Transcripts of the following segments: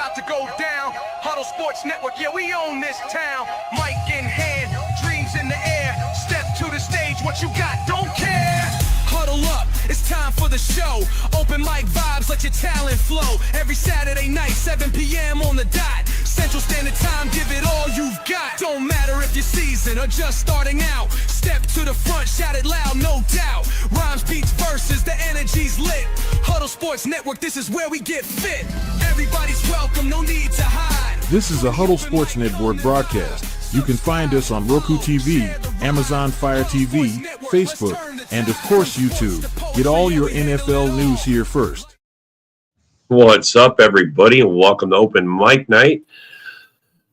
about to go down. Huddle Sports Network, yeah, we own this town. Mic in hand, dreams in the air. Step to the stage, what you got, don't care. Huddle up, it's time for the show. Open mic vibes, let your talent flow. Every Saturday night, 7 p.m. on the dot. Central Standard Time, give it all you've got. Don't matter if you're seasoned or just starting out. Step to the front, shout it loud, no doubt. Rhymes, beats, verses, the energy's lit. Huddle Sports Network, this is where we get fit. Everybody's welcome, no need to hide. This is a Huddle Sports Network broadcast. You can find us on Roku TV, Amazon Fire TV, Facebook, and of course YouTube. Get all your NFL news here first. What's up, everybody, and welcome to Open Mic Night.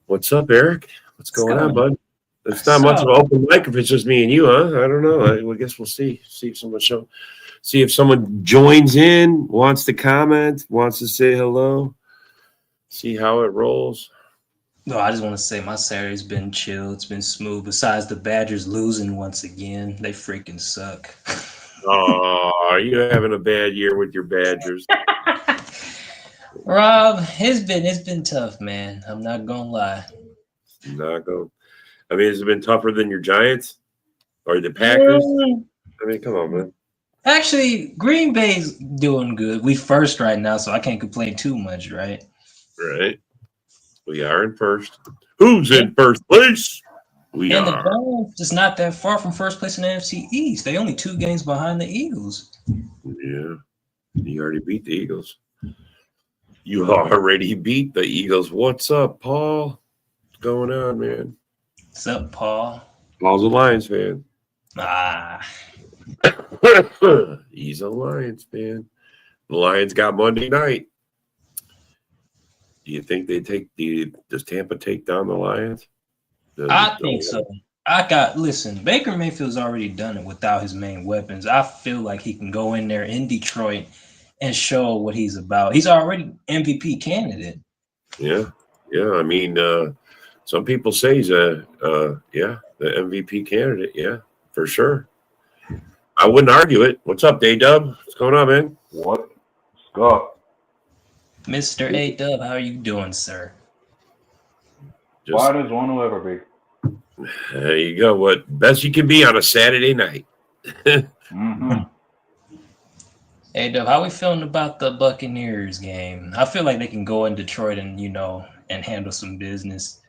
What's up, Eric? What's going on, bud? It's not much of an open mic if it's just me and you, huh? I don't know. I guess we'll see. See if someone joins in, wants to comment, wants to say hello. See how it rolls. No, I just want to say my Saturday's been chill. It's been smooth. Besides the Badgers losing once again, they freaking suck. Oh, are you having a bad year with your Badgers? Rob, it's been tough, man. I'm not gonna lie. I mean, has it been tougher than your Giants or the Packers? I mean, come on, man. Actually, Green Bay's doing good. We first right now, so I can't complain too much, right? Right. We are in first. Who's in first place? We and are. The Giants is not that far from first place in the NFC East. They only 2 games behind the Eagles. Yeah. You already beat the Eagles. You already beat the Eagles. What's up, Paul? What's going on, man? What's up, Paul? Paul's a Lions fan. He's a Lions fan. The Lions got Monday night. Do you think does Tampa take down the Lions? I think so. Listen, Baker Mayfield's already done it without his main weapons. I feel like he can go in there in Detroit and show what he's about. He's already MVP candidate. Yeah. I mean, some people say he's the MVP candidate. Yeah, for sure. I wouldn't argue it. What's up, A-Dub? What's going on, man? What's up? Mr. A-Dub, how are you doing, sir? Why does one will ever be? There you go. What best you can be on a Saturday night. Mm-hmm. Hey, Dub, how we feeling about the Buccaneers game? I feel like they can go in Detroit and handle some business.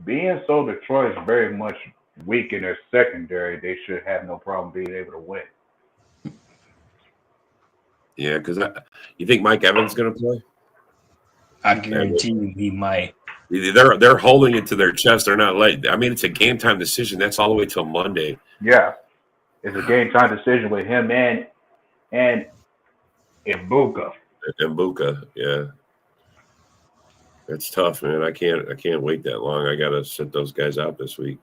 Being so Detroit is very much weak in their secondary, they should have no problem being able to win. Yeah, because you think Mike Evans is going to play? I guarantee you he might. They're holding it to their chest. They're not late. I mean, it's a game time decision. That's all the way till Monday. Yeah, it's a game time decision with him and Mbuka. Mbuka, yeah. That's tough, man. I can't wait that long. I got to sit those guys out this week.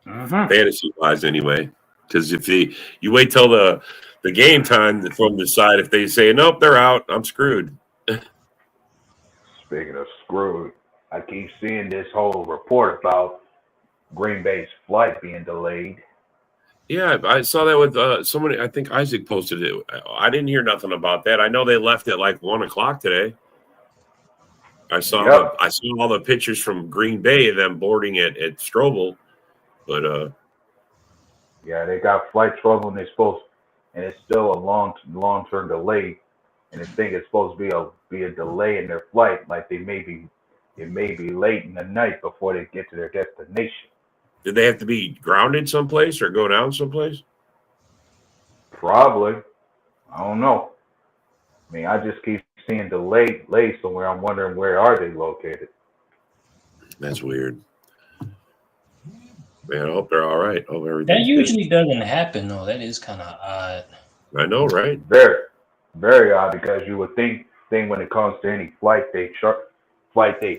Mm-hmm. Fantasy-wise, anyway. Because if you wait till the game time from the side, if they say, nope, they're out, I'm screwed. Speaking of screwed, I keep seeing this whole report about Green Bay's flight being delayed. Yeah, I saw that with somebody. I think Isaac posted it. I didn't hear nothing about that. I know they left at like 1 o'clock today. I saw all the pictures from Green Bay of them boarding at Strobel, but yeah, they got flight trouble and and it's still a long-term delay. And I think it's supposed to be a delay in their flight, like it may be late in the night before they get to their destination. Did they have to be grounded someplace or go down someplace? Probably. I don't know. I mean, I just keep seeing delay somewhere. I'm wondering where are they located. That's weird. Man, I hope they're all right. Hope everything. That usually doesn't happen, though. That is kind of odd. I know, right? Very, very odd, because you would think when it comes to any flight they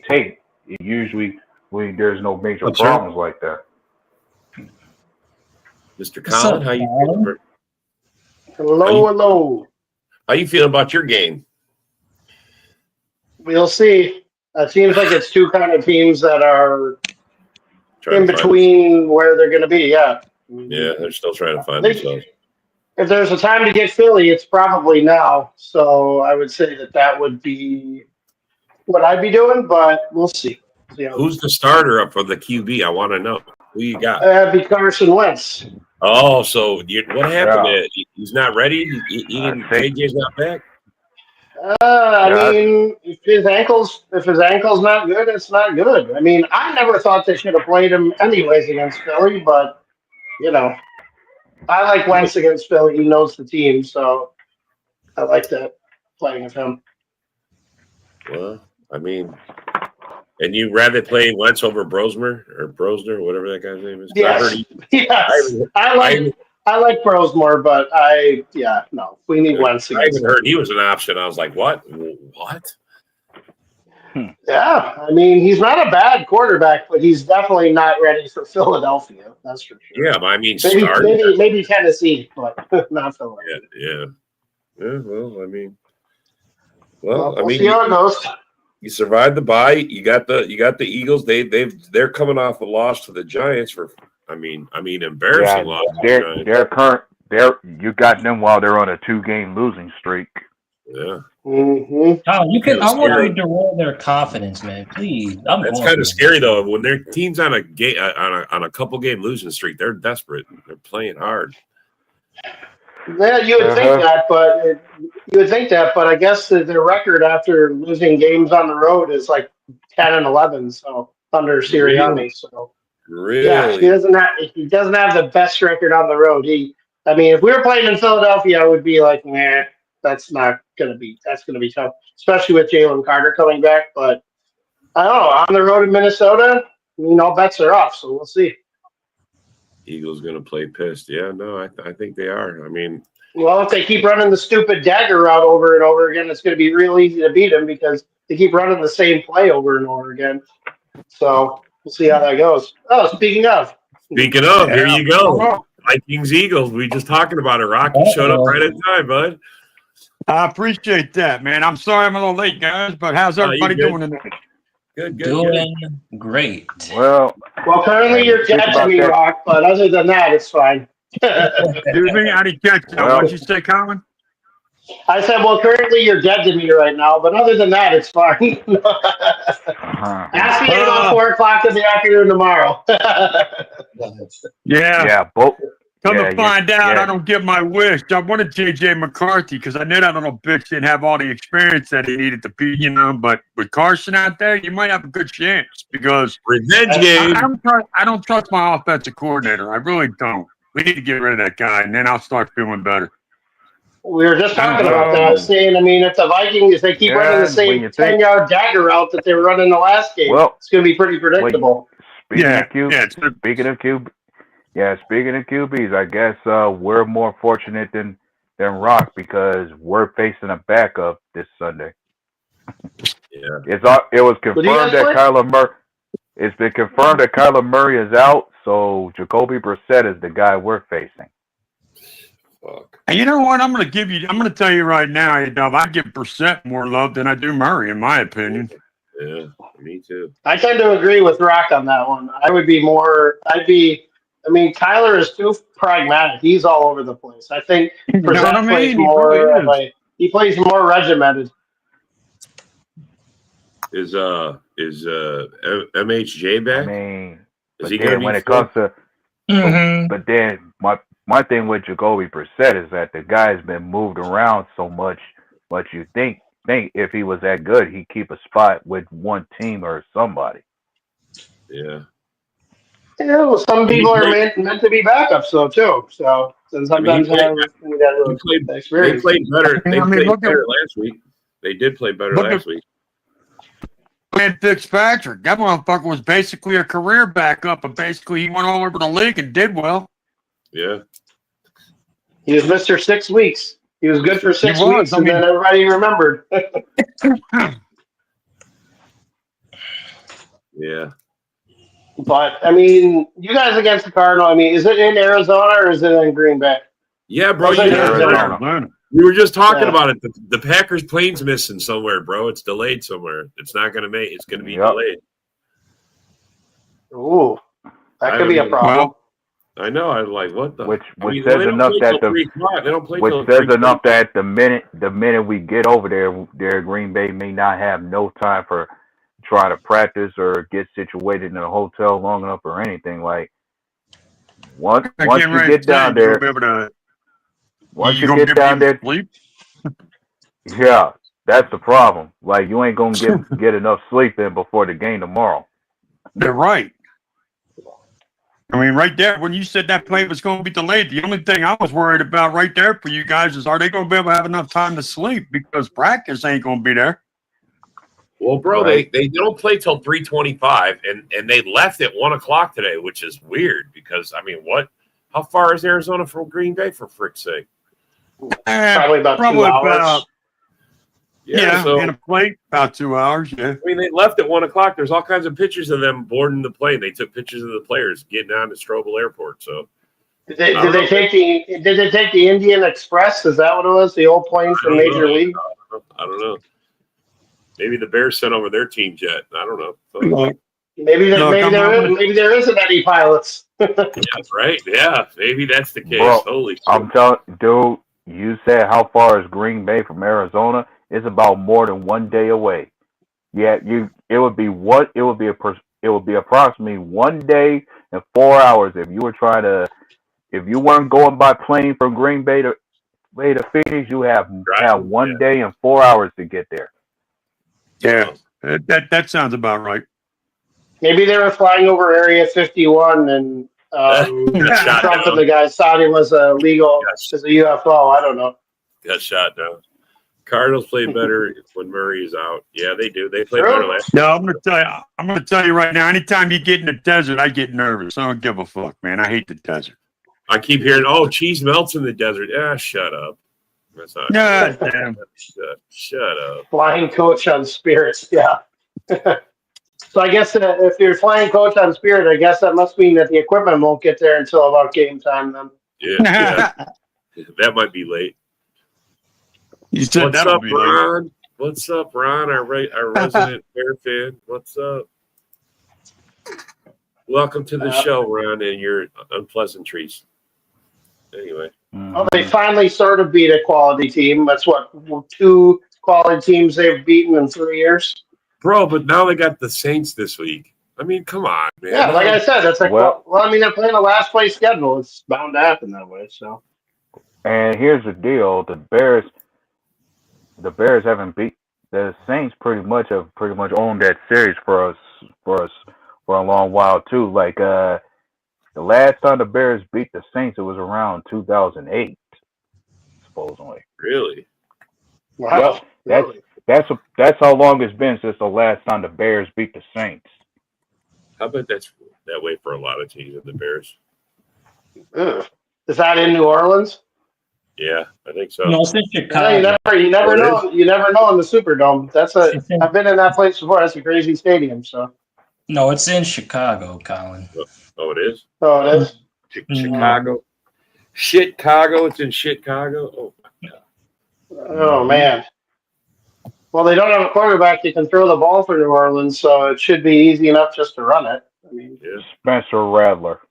take, it usually there's no major problems like that. Mr. Colin, how you feeling? Hello. How you feeling about your game? We'll see. It seems like it's two kind of teams that are in between where they're going to be. Yeah. Yeah, they're still trying to find themselves. if there's a time to get Philly, it's probably now. So I would say that would be what I'd be doing, but we'll see. Who's the starter up for the QB? I want to know. Who you got? That'd be Carson Wentz. Oh, so what happened? Yeah. He's not ready. He didn't. JJ's not back. I mean, if his ankle's not good, it's not good. I mean, I never thought they should have played him anyways against Philly, but I like Wentz against Philly. He knows the team, so I like that playing of him. Well, I mean, and you rather play Wentz over Brosmer, whatever that guy's name is? Yes, I like Brosmore, but we need Wentz I against even heard he was an option. I was like, what? What? Yeah, I mean, he's not a bad quarterback, but he's definitely not ready for Philadelphia. That's for sure. Yeah, but I mean, maybe Tennessee, but not Philadelphia. Yeah. Well, I mean, we'll see how it goes. You survived the bye. You got the Eagles. They're coming off a loss to the Giants embarrassing loss. You got them while they're on a 2-game losing streak. Yeah. Mm-hmm. I want you to roll their confidence, man. Please. That's kind of scary though. When their team's on a couple game losing streak, they're desperate. They're playing hard. Yeah, you would think that, but I guess that their record after losing games on the road is like 10-11. So under Sirianni, Really? Yeah, he doesn't have the best record on the road. If we were playing in Philadelphia, I would be like, nah, that's gonna be tough, especially with Jalen Carter coming back. But I don't know, on the road in Minnesota, bets are off. So we'll see. Eagles going to play pissed. Yeah, no, I think they are. I mean, well, if they keep running the stupid dagger route over and over again, it's going to be real easy to beat them because they keep running the same play over and over again. So we'll see how that goes. Oh, speaking of, here you go. Vikings Eagles. We just talking about it. Rocky showed up right in time, bud. I appreciate that, man. I'm sorry I'm a little late, guys, but how's everybody doing tonight? Good. Doing great. Well, currently you're dead to me, Rock, but other than that, it's fine. Excuse me, I didn't catch that. What'd you say, Colin? I said, well, currently you're dead to me right now, but other than that, it's fine. Ask me about 4 o'clock in the afternoon tomorrow. Yeah. Come to find out, yeah. I don't get my wish. I wanted JJ McCarthy because I knew that little bitch didn't have all the experience that he needed to be, But with Carson out there, you might have a good chance because revenge game. I don't trust my offensive coordinator. I really don't. We need to get rid of that guy, and then I'll start feeling better. We were just talking about that, saying, if the Vikings, they keep running the same 10-yard dagger route that they were running the last game, it's going to be pretty predictable. Speaking of QBs, I guess we're more fortunate than Rock because we're facing a backup this Sunday. Yeah, it was confirmed that Kyler Murray. It's been confirmed that Kyler Murray is out, so Jacoby Brissett is the guy we're facing. Fuck. And you know what? I'm going to tell you right now, I give Brissett more love than I do Murray, in my opinion. Yeah, me too. I tend to agree with Rock on that one. Tyler is too pragmatic. He's all over the place. I think Brissett plays more he plays more regimented. Is MHJ back? Is he going to when it comes to but then my thing with Jacoby Brissett is that the guy's been moved around so much, but you think if he was that good, he'd keep a spot with one team or somebody. Yeah. Yeah, well, some people are meant to be backups, though, too. So sometimes they played better. They played better last week. They did play better last week. And Fitzpatrick, that motherfucker was basically a career backup, and basically he went all over the league and did well. Yeah. He was Mr. 6 weeks. He was good for 6 weeks, then everybody remembered. Yeah. But, you guys against the Cardinal, is it in Arizona or is it in Green Bay? Yeah, bro. Arizona. We were just talking about it. The Packers plane's missing somewhere, bro. It's delayed somewhere. It's not going to make. It's going to be delayed. Ooh, that could be a problem. I know. I'm like, what the? Which they says don't enough play that till 3 o'clock. They don't play which till says 3. enough that the minute we get over there, Green Bay may not have no time for trying to practice or get situated in a hotel long enough or anything. Like once you get down there, once you get down there, sleep. yeah, that's the problem. Like you ain't gonna get enough sleep in before the game tomorrow. They're right. I mean, right there, when you said that play was going to be delayed, the only thing I was worried about right there for you guys is, are they going to be able to have enough time to sleep? Because practice ain't going to be there. Well, bro, Right. they don't play till 3:25, and they left at 1 o'clock today, which is weird because, I mean, what? How far is Arizona from Green Bay, for frick's sake? Probably about 2 hours. Yeah, so in a plane, about 2 hours. Yeah. I mean, they left at 1 o'clock. There's all kinds of pictures of them boarding the plane. They took pictures of the players getting on to Strobel Airport. So Did they take the Indian Express? Is that what it was? The old plane from Major League? I don't know. Maybe the Bears sent over their team jet. I don't know. Maybe there isn't any pilots. Yeah, right. Yeah, maybe that's the case. Bro, Holy shit. I'm telling, dude. You said how far is Green Bay from Arizona? It's about more than 1 day away. Yeah, it would be approximately 1 day and 4 hours if you weren't going by plane from Green Bay to Phoenix. You have 1 day and 4 hours to get there. Yeah, that sounds about right. Maybe they were flying over Area 51 and Trump and the guys thought it was illegal as a UFO. I don't know. Got shot down. Cardinals play better when Murray is out. Yeah, they do. They play better last year. No, I'm gonna tell you right now. Anytime you get in the desert, I get nervous. I don't give a fuck, man. I hate the desert. I keep hearing, "Oh, cheese melts in the desert." Ah, shut up. That's not. No, damn. Shut up. Flying coach on Spirit. Yeah. So I guess if you're flying coach on Spirit, I guess that must mean that the equipment won't get there until about game time then. Yeah. That might be late. You said What's that'll up, be late. Ron? What's up, Ron? Our resident Bear fan. What's up? Welcome to the show, Ron, and your unpleasantries. Anyway. Well, they finally sort of beat a quality team. That's what, 2 quality teams they've beaten in 3 years. Bro, but now they got the Saints this week. I mean, come on, man. Yeah, like I said, that's like well, I mean, they're playing a last place schedule. It's bound to happen that way. So. And here's the deal: the Bears haven't beat the Saints. Pretty much owned that series for us for a long while too. Like the last time the Bears beat the Saints, it was around 2008, supposedly. Really? Wow. Yep. That's how long it's been since the last time the Bears beat the Saints. I bet that's that way for a lot of teams in the Bears. Ugh. Is that in New Orleans? Yeah, I think so. No, it's in Chicago. Yeah, you never know. You never know in the Superdome. I've been in that place before. That's a crazy stadium. So. No, it's in Chicago, Colin. Oh, it is? Oh, it is? Chicago. Chicago. It's in Chicago. Oh, my God. Oh, man. Well, they don't have a quarterback that can throw the ball for New Orleans, so it should be easy enough just to run it. I mean, Spencer Rattler.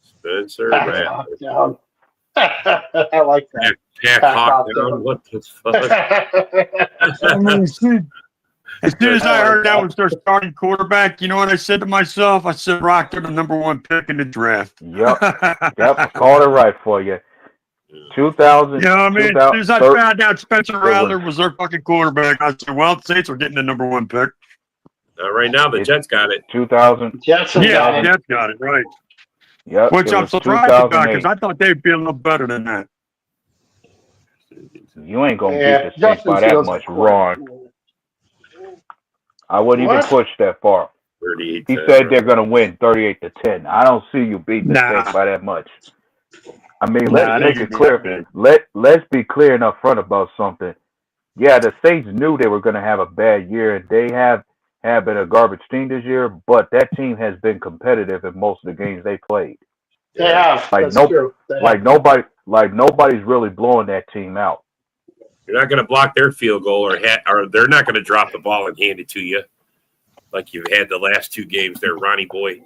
Spencer Rattler. I like that. Pat Hawkdown. What the fuck? As soon as I heard that was their starting quarterback, you know what I said to myself? I said, "Rock, they're the #1 pick in the draft." Yep. Called it right for you. 2000. You know what I mean? As soon as I found out Spencer Rattler was their fucking quarterback, I said, "Well, the Saints are getting the #1 pick." Right now, the Jets got it. 2000. Jets got it right. Yep. Which I'm surprised about because I thought they'd be a little better than that. You ain't gonna beat the Saints by that much, wrong. I wouldn't even push that far. He said they're gonna win 38-10. I don't see you beating the Saints by that much. I mean, let's make it clear. Let's be clear and upfront about something. Yeah, the Saints knew they were going to have a bad year, and they have been a garbage team this year. But that team has been competitive in most of the games they played. Yeah, that's true. Nobody's really blowing that team out. You're not going to block their field goal, or they're not going to drop the ball and hand it to you like you've had the last 2 games there, Ronnie boy.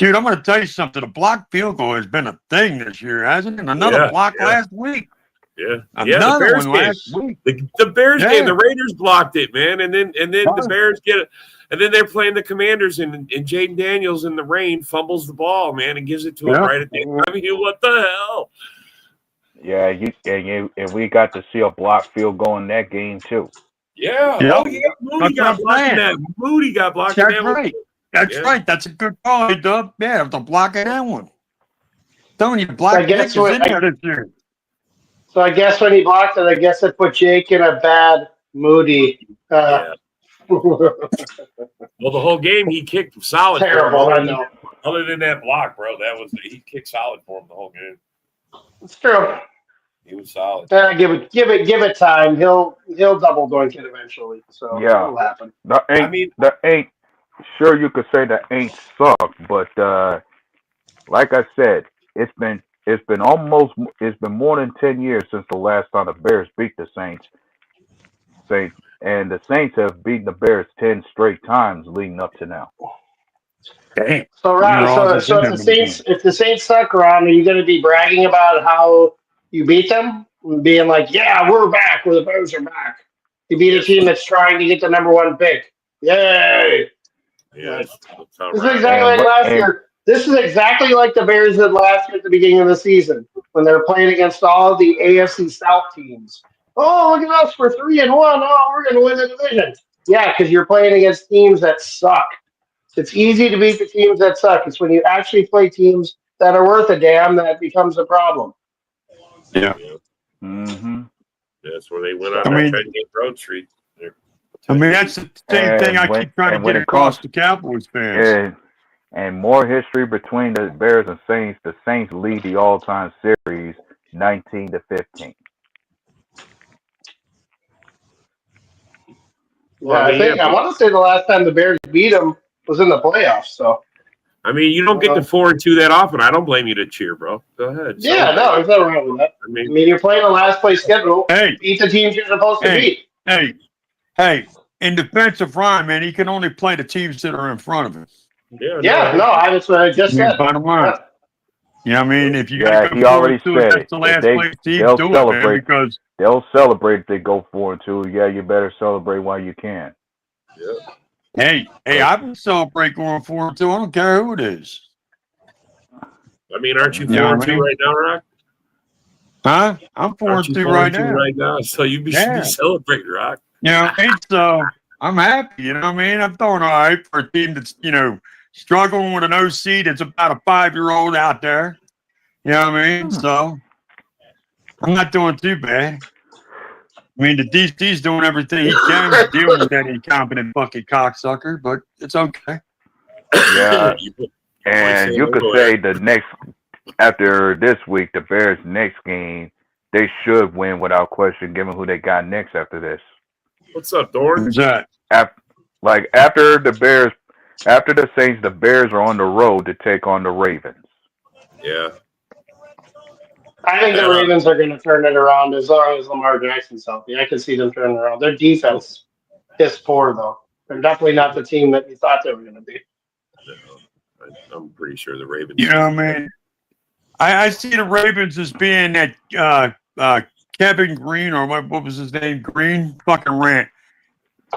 Dude, I'm going to tell you something. The block field goal has been a thing this year, hasn't it? Another block last week. Yeah, Another the Bears one game. last week. The Bears game. Yeah. The Raiders blocked it, man, and then the Bears get it, and then they're playing the Commanders, and Jaden Daniels in the rain fumbles the ball, man, and gives it to him right at the end. I mean, what the hell? Yeah, and we got to see a block field goal in that game too. Yeah. Yep. Oh yeah. Moody got blocked in that. Moody got blocked in that. Right. That's right. That's a good call, Dub. Yeah, the block in that one. Telling you, block is in there this year. So I guess when he blocked it, I guess it put Jake in a bad Moody. Yeah. Well, the whole game he kicked solid. Terrible, I know. Other than that block, bro, he kicked solid for him the whole game. It's true. He was solid. Give it time. He'll double doink it eventually. So it'll happen. The ain't sure you could say the ain't suck, but like I said, it's been more than 10 years since the last time the Bears beat the Saints. And the Saints have beaten the Bears 10 straight times leading up to now. Dang. So Ron, so if the Saints suck, Ron, are you going to be bragging about how you beat them, and being like, "Yeah, we're back. Where the Bears are back. You beat a team that's trying to get the #1 pick. Yay!" Yeah, this is exactly like last year. This is exactly like the Bears did last year at the beginning of the season when they were playing against all the AFC South teams. Oh, look at us! We're 3-1. Oh, we're going to win the division. Yeah, because you're playing against teams that suck. It's easy to beat the teams that suck. It's when you actually play teams that are worth a damn that becomes a problem. Yeah. Mm-hmm. That's where they went on their 10-game road streak. I mean, that's the same thing I keep trying to get across to Cowboys fans. And more history between the Bears and Saints. The Saints lead the all-time series 19-15. Yeah, I want to say the last time the Bears beat them was in the playoffs. So, I mean, you don't get to 4-2 that often. I don't blame you to cheer, bro. Go ahead. Yeah, no, there's nothing wrong with that. I mean, you're playing a last place schedule. Hey, beat the teams you're supposed to beat. Hey, in defense of Ryan, man, he can only play the teams that are in front of him. That's what I just said. Bottom line. Yeah, I mean, if you got he already said it. The last place team, they'll celebrate it, man, because they'll celebrate if they go 4-2. Yeah, you better celebrate while you can. Yeah. Hey, I would celebrate going 4-2. I don't care who it is. I mean, aren't you 4-2 right now, Rock? Huh? I'm 4-2 right now. Right now, so you should be celebrating, Rock. Yeah, so I'm happy. You know what I mean? I'm throwing all right for a team that's struggling with an OC that's about a 5-year-old out there. You know what I mean? So I'm not doing too bad. I mean, the DC's doing everything he can to deal with that incompetent fucking cocksucker, but it's okay. Yeah, and you could say after this week, the Bears' next game, they should win without question, given who they got next after this. What's up, Dorn? Who's that? After the Saints, the Bears are on the road to take on the Ravens. Yeah. I think the Ravens are going to turn it around as long as Lamar Jackson's healthy. I can see them turning around. Their defense is poor, though. They're definitely not the team that you thought they were going to be. No, I'm pretty sure the Ravens. You know, man, I see the Ravens as being that Kevin Green, or what was his name? Green fucking rant.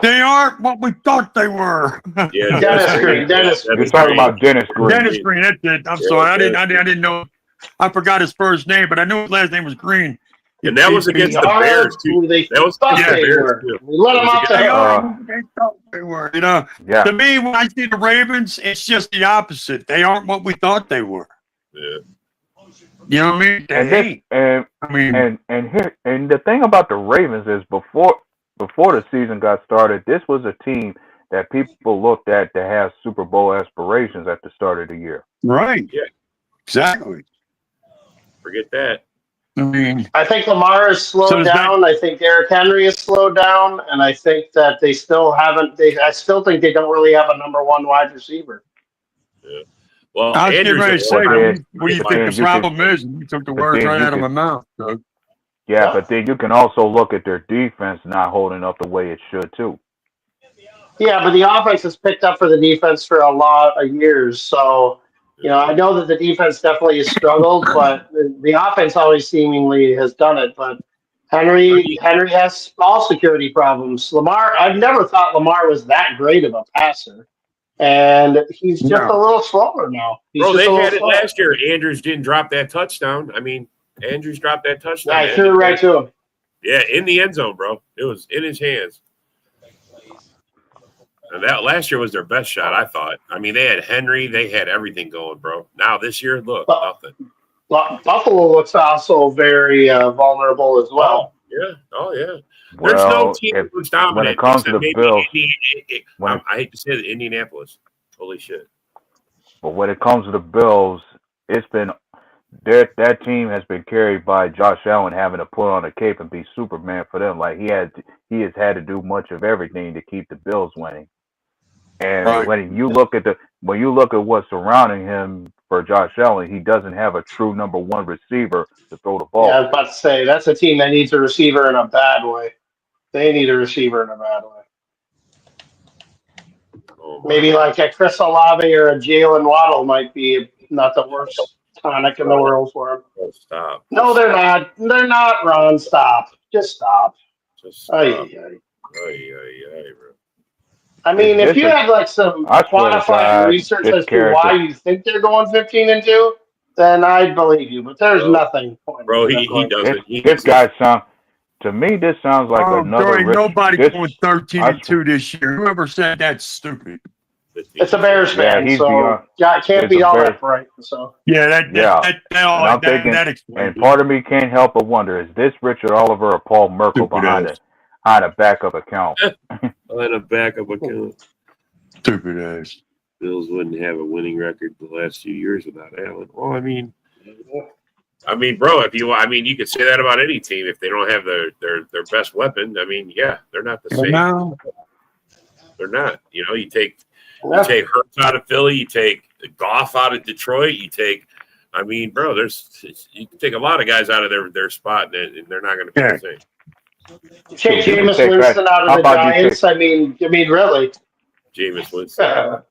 They aren't what we thought they were. Yeah, Dennis Green. You're talking about Dennis Green. Dennis Green. That's it. I'm sorry. I didn't know. I forgot his first name, but I knew his last name was Green. And that was against the Bears too. That was against the Bears too. We let them off they thought they were. You know. Yeah. To me, when I see the Ravens, it's just the opposite. They aren't what we thought they were. Yeah. You know what I mean? And the thing about the Ravens is before the season got started, this was a team that people looked at to have Super Bowl aspirations at the start of the year. Right. Yeah. Exactly. Forget that. I mean, I think Lamar has slowed down. I think Derrick Henry has slowed down, and I think that they still haven't. I still think they don't really have a #1 wide receiver. Yeah. Well, I was getting ready to say, what do you think the problem is? You took the words right out of my mouth. So. Yeah, but then you can also look at their defense not holding up the way it should too. Yeah, but the offense has picked up for the defense for a lot of years. So You know, I know that the defense definitely has struggled, but the offense always seemingly has done it. But Henry has ball security problems. Lamar, I've never thought Lamar was that great of a passer, and he's just a No. little slower now. He's Bro, just a they little had it slower. last year. Andrews didn't drop that touchdown. I mean, Andrews dropped that touchdown. Yeah, he threw it right to him. Yeah, in the end zone, bro. It was in his hands. And that last year was their best shot, I thought. I mean, they had Henry, they had everything going, bro. Now this year, look, nothing. Buffalo looks also very vulnerable as well. Oh yeah. There's Well, no team that looks dominant. when it comes to the maybe Bills, I hate to say it, Indianapolis. Holy shit. but when it comes to the Bills, it's been that team has been carried by Josh Allen having to put on a cape and be Superman for them. Like he has had to do much of everything to keep the Bills winning. And Right. when you look at what's surrounding him for Josh Allen, he doesn't have a true number one receiver to throw the ball. Yeah, I was about to say that's a team that needs a receiver in a bad way. They need a receiver in a bad way. Maybe like a Chris Olave or a Jalen Waddle might be not the worst tonic in the world for him. Oh, stop. No, they're not. They're not, Ron. Stop. Just stop. Just stop. Ay, Bro. I mean, if you had like some I swear to quantified God, research this as to character- why you think they're going 15-2, then I'd believe you. But there's Bro. nothing. Bro, pointing to he them going doesn't. This guy sounds to me. This sounds like Oh, another. there ain't nobody this- going 13-2 this year. Whoever said that's stupid. It's a Bears Yeah, fan, he's so beyond- can't it's be a all Bears- that bright. So Yeah, And I'm thinking, that and explains part of me can't help but wonder: is this Richard Oliver or Paul Merkel Stupid behind ass. a backup account? On a backup account. stupid ass. Bills wouldn't have a winning record the last few years without Allen. Well, I mean, bro, you could say that about any team if they don't have their best weapon. I mean, yeah, they're not the same. No. They're not. You know, you take Hurts out of Philly, you take Goff out of Detroit, you can take a lot of guys out of their spot, and they're not going to be the same. take You can Jameis take Winston out how of the about you Giants. I mean, really. Jameis Winston.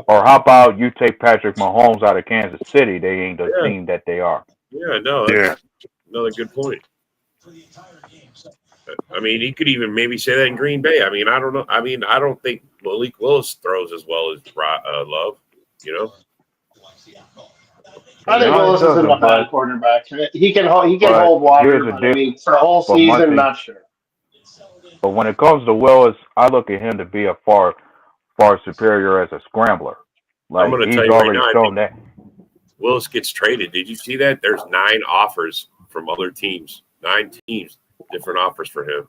Or how about you take Patrick Mahomes out of Kansas City? They ain't the team that they are. Yeah, no, that's another good point. I mean, he could even maybe say that in Green Bay. I mean, I don't know. I mean, I don't think Malik Willis throws as well as Love, you know? I think Willis isn't a bad quarterback. He can hold water, but I mean, for a whole season, not sure. But when it comes to Willis, I look at him to be a far superior as a scrambler. Like, I'm going to he's tell you already right now, shown that. Willis gets traded. Did you see that? There's 9 offers from other teams. 9 teams, different offers for him.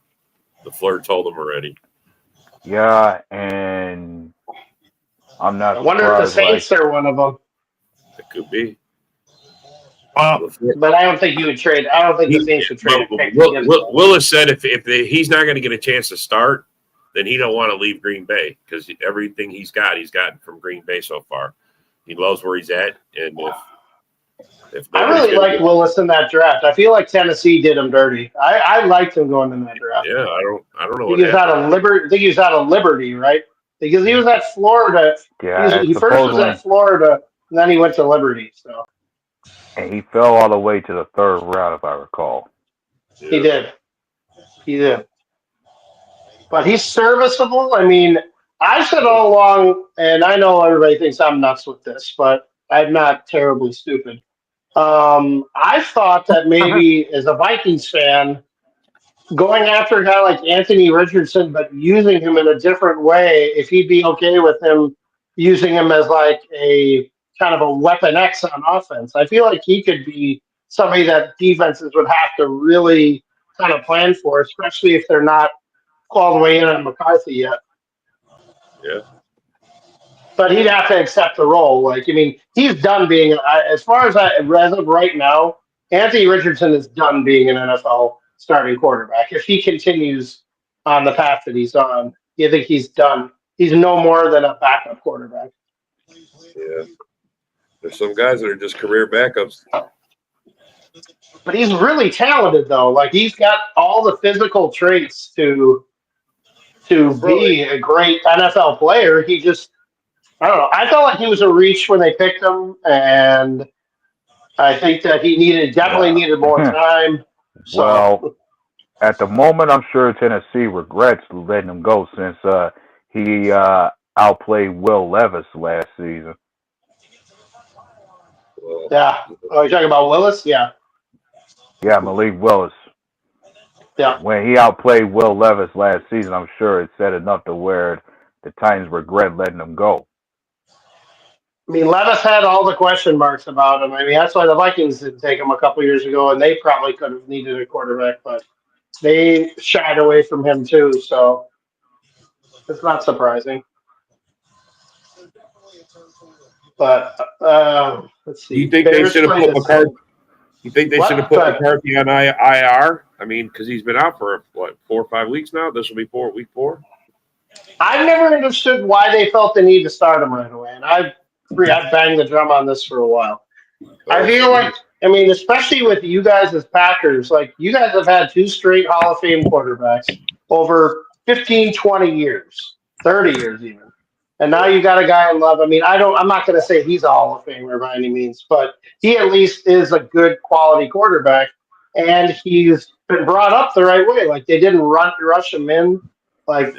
LaFleur told him already. Yeah, and I'm not. I wonder if the Saints are one of them. It could be. But I don't think you would trade. I don't think the Saints would trade. Willis said if he's not going to get a chance to start, then he don't want to leave Green Bay because everything he's gotten from Green Bay so far. He loves where he's at, and if I really liked Willis in that draft. I feel like Tennessee did him dirty. I liked him going in that draft. Yeah, I don't know. I think he was out of Liberty. I think he was out of Liberty, right? Because he was at Florida. Yeah, he first was at Florida, and then he went to Liberty. So. And he fell all the way to the 3rd round, if I recall. Yeah. He did. But he's serviceable. I mean, I said all along, and I know everybody thinks I'm nuts with this, but I'm not terribly stupid. I thought that maybe as a Vikings fan, going after a guy like Anthony Richardson, but using him in a different way, if he'd be okay with him using him as like a kind of a weapon X on offense. I feel like he could be somebody that defenses would have to really kind of plan for, especially if they're not all the way in on McCarthy yet. Yeah. But he'd have to accept the role. Like, I mean, he's done being, as far as of right now, Anthony Richardson is done being an NFL starting quarterback. If he continues on the path that he's on, you think he's done. He's no more than a backup quarterback. Yeah. There's some guys that are just career backups. But he's really talented, though. Like, he's got all the physical traits to be a great NFL player. He just I don't know. I felt like he was a reach when they picked him, and I think that he definitely needed more time. Well, So at the moment, I'm sure Tennessee regrets letting him go since he outplayed Will Levis last season. yeah. Oh, you're talking about Willis? Yeah. Yeah, Malik Willis. Yeah. When he outplayed Will Levis last season, I'm sure it said enough to where the Titans regret letting him go. I mean, Levis had all the question marks about him. I mean, that's why the Vikings didn't take him a couple years ago, and they probably could have needed a quarterback, but they shied away from him too. So it's not surprising. But let's see. Do you think Bears they should have play put this. McCarthy? You think they What? should have Go put ahead. McCarthy on IR? I mean, because he's been out for what 4 or 5 weeks now. This will be week 4. I've never understood why they felt the need to start him right away, and I've banged the drum on this for a while. I feel like, I mean, especially with you guys as Packers, like you guys have had 2 straight Hall of Fame quarterbacks over 15, 20 years, 30 years even. And now you got a guy in Love. I mean, I'm not going to say he's a Hall of Famer by any means, but he at least is a good quality quarterback. And he's been brought up the right way. Like they didn't rush him in. Like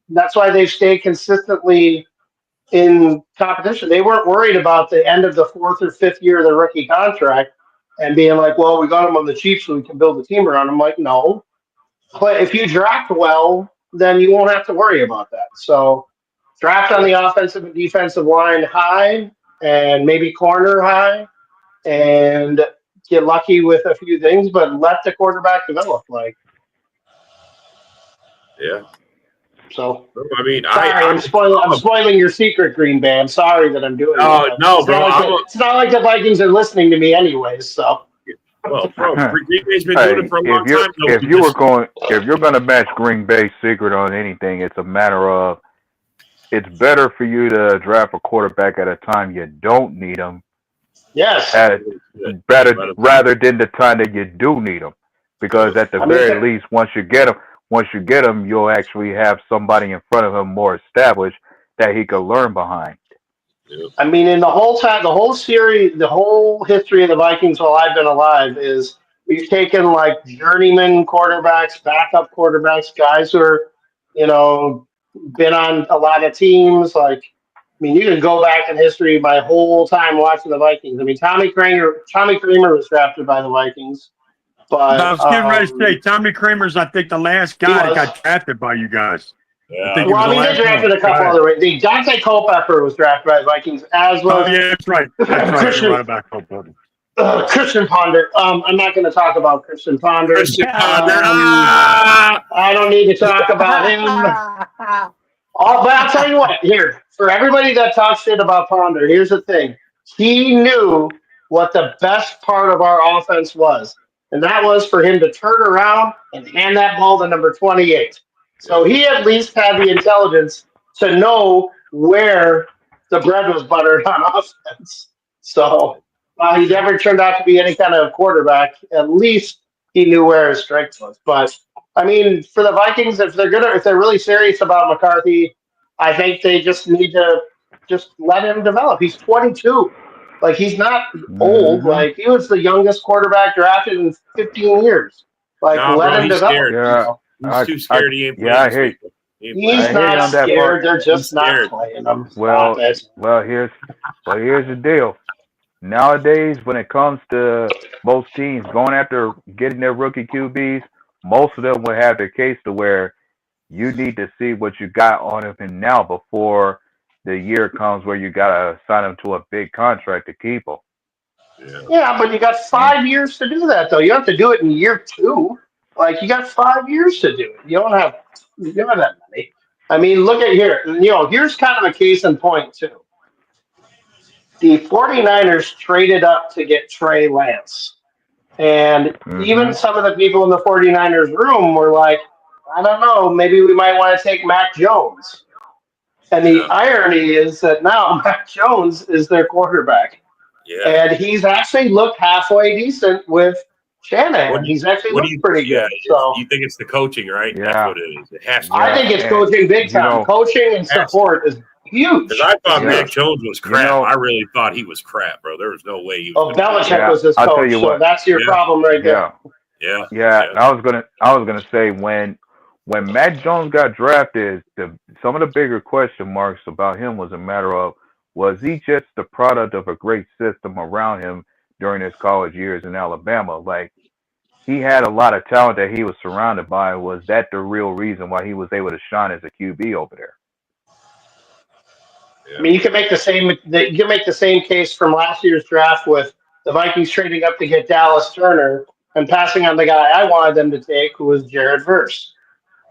that's why they've stayed consistently in competition. They weren't worried about the end of the 4th or 5th year of the rookie contract and being like, well, we got him on the cheap so we can build a team around him. Like, no. But if you draft well, then you won't have to worry about that. So draft on the offensive and defensive line high and maybe corner high and get lucky with a few things, but let the quarterback develop. Like, Yeah. so I mean, sorry, I'm spoiling your secret, Green Bay. I'm sorry that I'm doing it. No, bro. It's not like the Vikings are listening to me anyways. So Well, bro, Green Bay's been doing it for a long time. If you're going to match Green Bay's secret on anything, it's a matter of it's better for you to draft a quarterback at a time you don't need him. Yes. Rather than the time that you do need him, because at the very least, once you get him, you'll actually have somebody in front of him more established that he could learn behind. I mean, in the whole time, the whole series, the whole history of the Vikings while I've been alive is we've taken like journeyman quarterbacks, backup quarterbacks, guys who are, been on a lot of teams. Like, I mean, you can go back in history my whole time watching the Vikings. I mean, Tommy Kramer was drafted by the Vikings. But I was getting ready to say, Tommy Kramer's, I think, the last guy that got drafted by you guys. Yeah. They drafted a couple other. Dante Culpepper was drafted by the Vikings, as was. Oh, yeah, that's right. Christian Ponder. I'm not going to talk about Christian Ponder. I don't need to talk about him. But I'll tell you what. Here, for everybody that talks shit about Ponder, here's the thing. He knew what the best part of our offense was, and that was for him to turn around and hand that ball to number 28. So he at least had the intelligence to know where the bread was buttered on offense. So he never turned out to be any kind of quarterback. At least he knew where his strength was. But I mean, for the Vikings, if they're really serious about McCarthy, I think they just need to just let him develop. He's 22. Like, he's not old. Like, he was the youngest quarterback drafted in 15 years. Like, let him develop. Scared. He's too scared. He ain't playing. I hate. He's not scared. They're just not playing him. Well, here's the deal. Nowadays, when it comes to most teams going after getting their rookie QBs, most of them will have their case to where you need to see what you got on him now before the year comes where you gotta sign him to a big contract to keep him. Yeah, but you got 5 years to do that, though. You have to do it in year 2. Like, you got 5 years to do it. You don't have that many. I mean, look at here. Here's kind of a case in point, too. The 49ers traded up to get Trey Lance. And even some of the people in the 49ers room were like, I don't know, maybe we might want to take Mac Jones. And the irony is that now Mac Jones is their quarterback. Yeah. And he's actually looked halfway decent with Shanahan. He's actually looked pretty good. So you think it's the coaching, right? Yeah. That's what it is. It has to. I think it's coaching big time. Coaching and support is Huge. Because I thought Yeah. Mac Jones was crap. You know- I really thought he was crap, bro. There was no way he Oh, was. gonna be Belichick was his I'll tell coach, you so what. that's your Yeah. problem right there. Yeah. Yeah. I was gonna say when Mac Jones got drafted, some of the bigger question marks about him was a matter of, was he just the product of a great system around him during his college years in Alabama? Like, he had a lot of talent that he was surrounded by. Was that the real reason why he was able to shine as a QB over there? I mean, you can make the same case from last year's draft with the Vikings trading up to get Dallas Turner and passing on the guy I wanted them to take, who was Jared Verse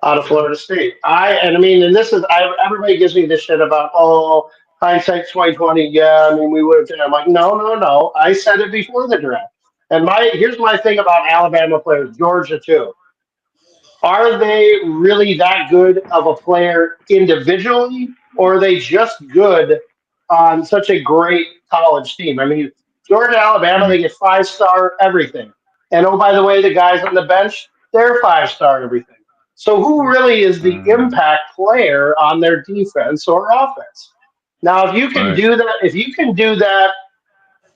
out of Florida State. Everybody gives me this shit about, oh, hindsight 2020. Yeah, I mean, we would have. I'm like, no. I said it before the draft. And here's my thing about Alabama players, Georgia too. Are they really that good of a player individually, or are they just good on such a great college team? I mean, Georgia, Alabama, they get 5-star everything. And oh, by the way, the guys on the bench, they're 5-star everything. So who really is the impact player on their defense or offense? Now, if you can do that